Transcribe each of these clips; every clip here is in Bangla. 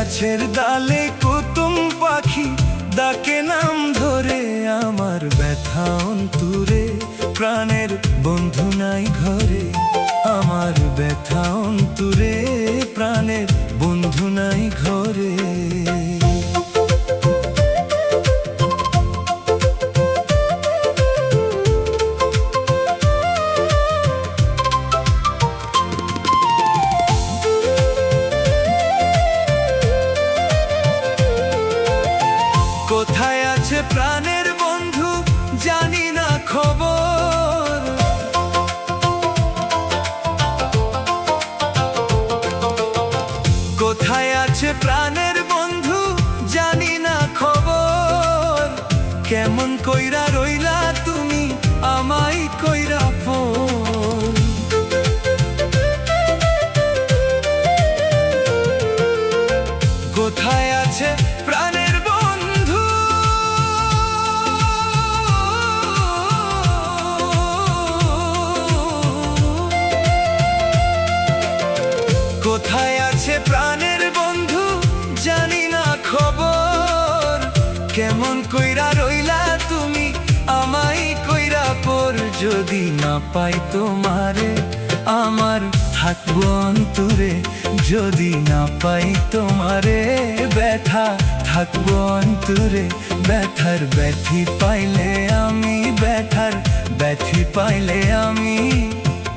গাছের ডালে কুতুম পাখি ডাকে নাম ধরে, আমার ব্যথা অন্তরে প্রাণের বন্ধু নাই ঘরে। আমার ব্যথা অন্তরে প্রাণের বন্ধু নাই ঘরে। কোথায় আছে প্রাণের বন্ধু জানি না খবর, কোথায় আছে প্রাণের বন্ধু জানি না খবর। কেমন কইরা রইলা তুমি আমায় কইরা পর। কোথায় আছে প্রাণের বন্ধু, কোথায় আছে প্রাণের বন্ধু জানি না খবর। কেমন কইরা রইলা তুমি আমায় কইরা পর। যদি না পাই তোমারে আমার থাকবো অন্তরে, যদি না পাই তোমারে ব্যথা থাকবো অন্তরে। ব্যথার ব্যথি পাইলে আমি, ব্যথার ব্যথি পাইলে আমি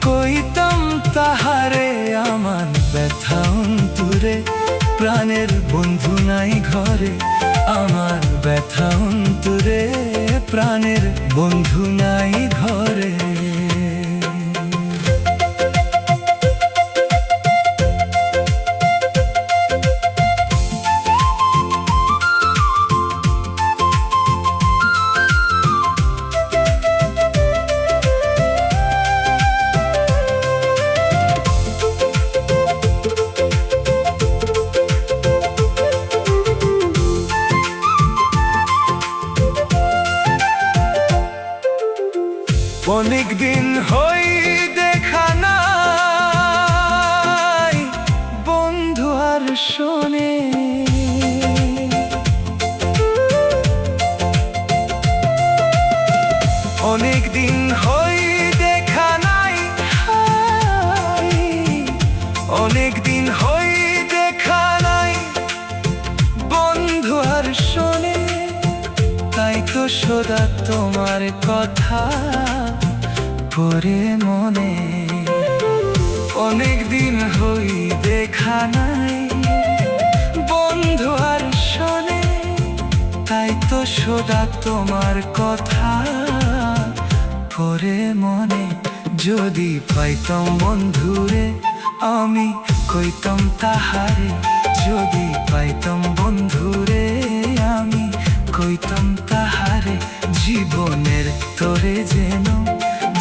কইতাম তাহারে। আমার ব্যথা অন্তরে প্রাণের বন্ধু নাই ঘরে। আমার ব্যথা অন্তরে প্রাণের বন্ধু নাই ঘরে। অনেক দিন হই দেখা নাই বন্ধু আর শোনে, অনেক দিন হই দেখা নাই, অনেক দিন হই দেখা নাই বন্ধু আর শোনে। তাই তো সদা তোমার কথা পরে মনে। অনেক দিন হই দেখা নাই বন্ধু আর শোনে। তাই তো সদা তোমার কথা পরে মনে। যদি পাইতাম বন্ধুরে আমি কইতাম তাহারে, যদি পাইতাম বন্ধুরে আমি কইতাম তাহারে। জীবনের তোরে যেন,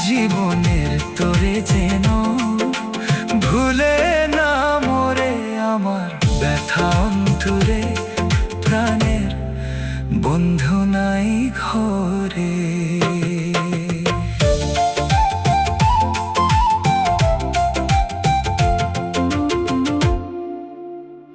জীবনের তোরে যেন ভুলে না মরে। আমার ব্যথা অন্তরে প্রাণের বন্ধু নাই ঘরে।